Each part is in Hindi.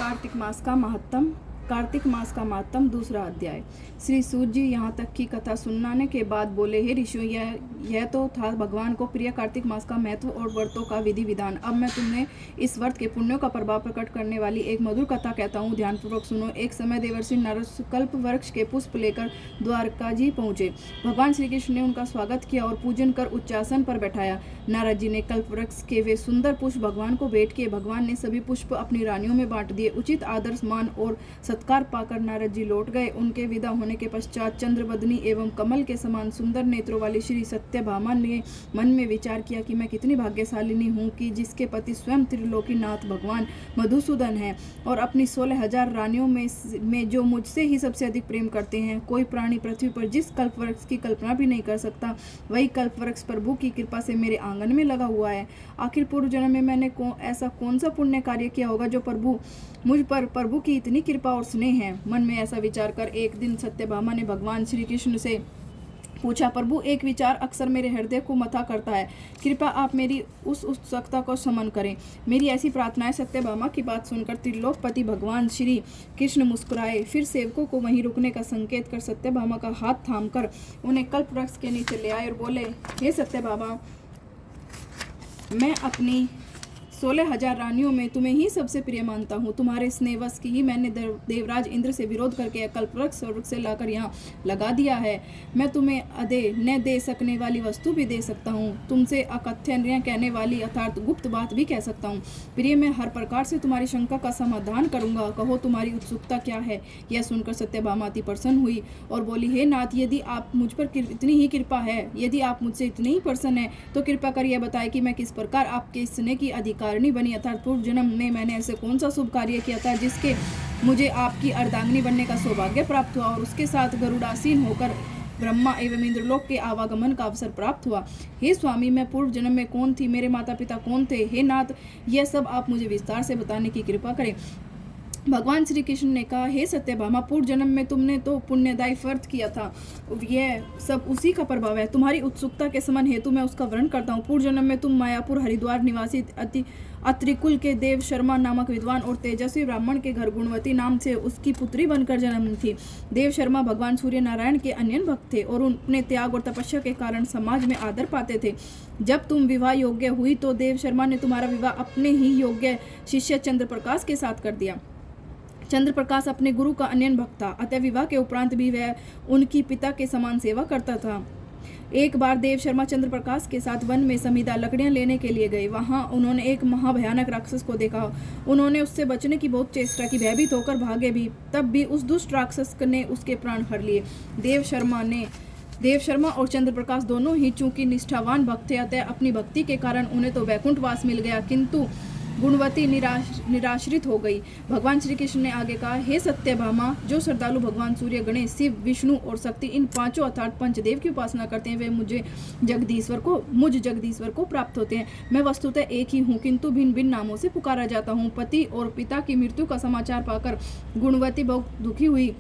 कार्तिक मास का महत्तम दूसरा अध्याय। श्री सूत जी यहाँ तक की कथा सुनाने के बाद बोले, हे ऋषियों, यह तो था भगवान को प्रिय कार्तिक मास का महत्व और व्रतों का विधि विधान। अब मैं तुम्हें इस व्रत के पुण्यों का प्रभाव प्रकट करने वाली एक मधुर कथा कहता हूँ, ध्यानपूर्वक सुनो। एक समय देवर्षि नारद कल्प वृक्ष के पुष्प लेकर द्वारका जी पहुंचे। भगवान श्री कृष्ण ने उनका स्वागत किया और पूजन कर उच्चासन पर बैठाया। नारद जी ने कल्प वृक्ष के वे सुंदर पुष्प भगवान को भेंट किए। भगवान ने सभी पुष्प अपनी रानियों में बांट दिए। उचित आदर मान और सत्कार पाकर नारद जी लौट गए। उनके विदा होने के पश्चात चंद्रवदनी एवं कमल के समान सुंदर नेत्रों वाली श्री सत्यभामा ने मन में विचार किया कि मैं कितनी भाग्यशालिनी हूँ कि जिसके पति स्वयं त्रिलोकीनाथ भगवान मधुसूदन है और अपनी 16,000 रानियों में जो मुझसे ही सबसे अधिक प्रेम करते हैं। कोई प्राणी पृथ्वी पर जिस कल्प वृक्ष की कल्पना भी नहीं कर सकता, वही कल्प वृक्ष प्रभु की कृपा से मेरे आंगन में लगा हुआ है। आखिर पूर्व जन्म में मैंने ऐसा कौन सा पुण्य कार्य किया होगा जो मुझ पर प्रभु की इतनी कृपा और स्नेह है। मन में ऐसा विचार कर एक दिन सत्यभामा ने भगवान श्री कृष्ण से पूछा, प्रभु, एक विचार अक्सर मेरे हृदय को मथा करता है, कृपया आप मेरी उस उत्सुकता को शमन करें। मेरी ऐसी प्रार्थना है। सत्यभामा की बात सुनकर त्रिलोकपति भगवान श्री कृष्ण मुस्कुराए, फिर सेवकों को वहीं रुकने का संकेत कर सत्यभामा का हाथ थामकर उन्हें कल्प वृक्ष के नीचे ले आए और बोले, हे सत्यभामा, मैं अपनी 16,000 रानियों में तुम्हें ही सबसे प्रिय मानता हूँ। तुम्हारे स्नेहवश की ही मैंने देवराज इंद्र से विरोध करके कल्पवृक्ष स्वर्ग से लाकर यहाँ लगा दिया है। मैं तुम्हें न दे सकने वाली वस्तु भी दे सकता हूँ, तुमसे अकथ्य न कहने वाली अर्थात गुप्त बात भी कह सकता हूँ। प्रिय, मैं हर प्रकार से तुम्हारी शंका का समाधान करूंगा। कहो, तुम्हारी उत्सुकता क्या है? यह सुनकर सत्यभामा अति प्रसन्न हुई और बोली, हे नाथ, यदि आप मुझ पर इतनी ही कृपा है, यदि आप मुझसे इतनी ही प्रसन्न है, तो कृपा कर यह बताए कि मैं किस प्रकार आपके स्नेह की अधिकार बनी, अर्थात पूर्व जन्म में मैंने ऐसे कौन सा शुभ कार्य किया था जिसके मुझे आपकी अर्धांगिनी बनने का सौभाग्य प्राप्त हुआ और उसके साथ गरुड़ासीन होकर ब्रह्मा एवं इंद्रलोक के आवागमन का अवसर प्राप्त हुआ। हे स्वामी, मैं पूर्व जन्म में कौन थी? मेरे माता पिता कौन थे? हे नाथ, यह सब आप मुझे विस्तार से बताने की कृपा करें। भगवान श्री कृष्ण ने कहा, हे सत्यभामा, पूर्व जन्म में तुमने तो पुण्यदायी व्रत किया था, यह सब उसी का प्रभाव है। तुम्हारी उत्सुकता के समान हेतु मैं उसका वर्णन करता हूँ। पूर्व जन्म में तुम मायापुर हरिद्वार निवासी अत्रिकुल के देव शर्मा नामक विद्वान और तेजस्वी ब्राह्मण के घर गुणवती नाम से उसकी पुत्री बनकर जन्म थी। देव शर्मा भगवान सूर्य नारायण के अन्य भक्त थे और अपने त्याग और तपस्या के कारण समाज में आदर पाते थे। जब तुम विवाह योग्य हुई तो देव शर्मा ने तुम्हारा विवाह अपने ही योग्य शिष्य चंद्रप्रकाश के साथ कर दिया। चंद्रप्रकाश अपने गुरु का अन्य भक्त था, अतः विवाह के उपरांत भी वह उनकी पिता के समान सेवा करता था। एक बार देव शर्मा चंद्रप्रकाश के साथ वन में समीदा लकड़ियां लेने के लिए गए। वहां उन्होंने एक महाभयानक राक्षस को देखा। उन्होंने उससे बचने की बहुत चेष्टा की, भयभीत होकर भागे भी, तब भी उस दुष्ट राक्षस ने उसके प्राण हर लिए। देव शर्मा और चंद्रप्रकाश दोनों ही चूंकि निष्ठावान भक्त थे, अतः अपनी भक्ति के कारण उन्हें तो वैकुंठवास मिल गया, किंतु गुणवती निराश्रित हो गई। भगवान श्री कृष्ण ने आगे कहा, हे सत्यभामा, जो श्रद्धालु भगवान सूर्य, गणेश, शिव, विष्णु और शक्ति, इन पांचों अर्थात पंचदेव की उपासना करते हैं, वे मुझ जगदीश्वर को प्राप्त होते हैं। मैं वस्तुतः एक ही हूँ, किंतु भिन्न भिन्न नामों से पुकारा जाता हूँ। पति और पिता की मृत्यु का समाचार पाकर गुणवती बहुत दुखी हुई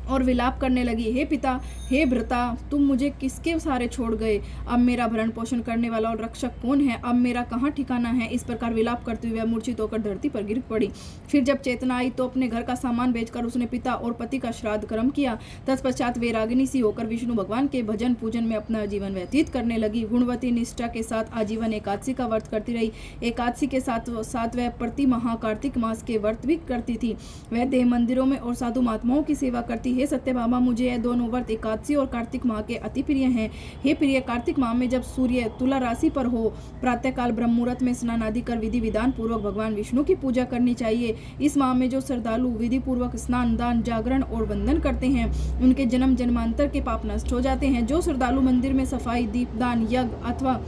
और विलाप करने लगी, हे पिता, हे भ्राता, तुम मुझे किसके सहारे छोड़ गए? अब मेरा भरण पोषण करने वाला और रक्षक कौन है? अब मेरा कहाँ ठिकाना है? इस प्रकार विलाप करते हुए मूर्छित होकर धरती पर गिर पड़ी। फिर जब चेतना आई तो अपने घर का सामान बेचकर उसने पिता और पति का श्राद्ध कर्म किया। तत्पश्चात वैरागिनी सी होकर विष्णु भगवान के भजन पूजन में अपना जीवन व्यतीत करने लगी। गुणवती निष्ठा के साथ आजीवन एकादशी का व्रत करती रही। एकादशी के साथ वह प्रति माह कार्तिक मास के व्रत भी करती थी। वह देव मंदिरों में और साधु महात्माओं की सेवा करती। हे सत्यभामा, मुझे यह दोनों व्रत एकादशी और कार्तिक माह के अति प्रिय हैं। हे प्रिय, कार्तिक माह में जब सूर्य तुला राशि पर हो, प्रातःकाल ब्रह्म मुहूर्त में स्नान आदि कर विधि विधान पूर्वक भगवान विष्णु की पूजा करनी चाहिए। इस माह में जो श्रद्धालु विधि पूर्वक स्नान, दान, जागरण और वंदन करते हैं, उनके जन्म जन्मांतर के पाप नष्ट हो जाते हैं। जो श्रद्धालु मंदिर में सफाई, दीपदान, यज्ञ अथवा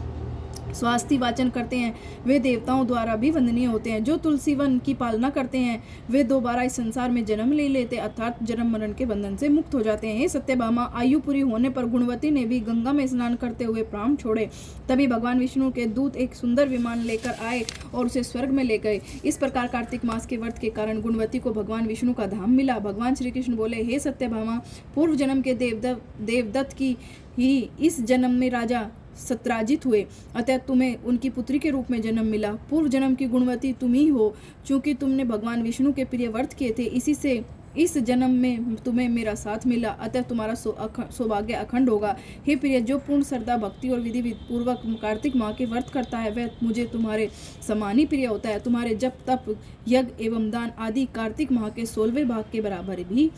स्वास्थ्य वाचन करते हैं, वे देवताओं द्वारा भी वंदनीय होते हैं। जो तुलसी वन की पालना करते हैं, वे दोबारा इस संसार में जन्म ले लेते, अर्थात जन्म मरण के बंधन से मुक्त हो जाते हैं। हे सत्यभामा, आयु पूरी होने पर गुणवती ने भी गंगा में स्नान करते हुए प्राण छोड़े। तभी भगवान विष्णु के दूत एक सुंदर विमान लेकर आए और उसे स्वर्ग में ले गए। इस प्रकार कार्तिक मास के व्रत के कारण गुणवती को भगवान विष्णु का धाम मिला। भगवान श्री कृष्ण बोले, हे सत्यभामा, पूर्व जन्म के देवदत्त की ही इस जन्म में राजा सत्राजित हुए, अतः तुम्हें उनकी पुत्री के रूप में जन्म मिला। पूर्व जन्म की गुणवती तुम ही हो, चूंकि तुमने भगवान विष्णु के प्रिय व्रत किए थे, इसी से इस जन्म में तुम्हें मेरा साथ मिला, अतः तुम्हारा सौभाग्य अखंड होगा। हे प्रिय, जो पूर्ण श्रद्धा भक्ति और विधि पूर्वक कार्तिक माह के व्रत करता है वह मुझे तुम्हारे समान ही प्रिय होता है। तुम्हारे जप तप यज्ञ एवं दान आदि कार्तिक माह के 16वें भाग के बराबर भी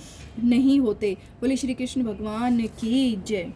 नहीं होते। बोले श्री कृष्ण भगवान की जय।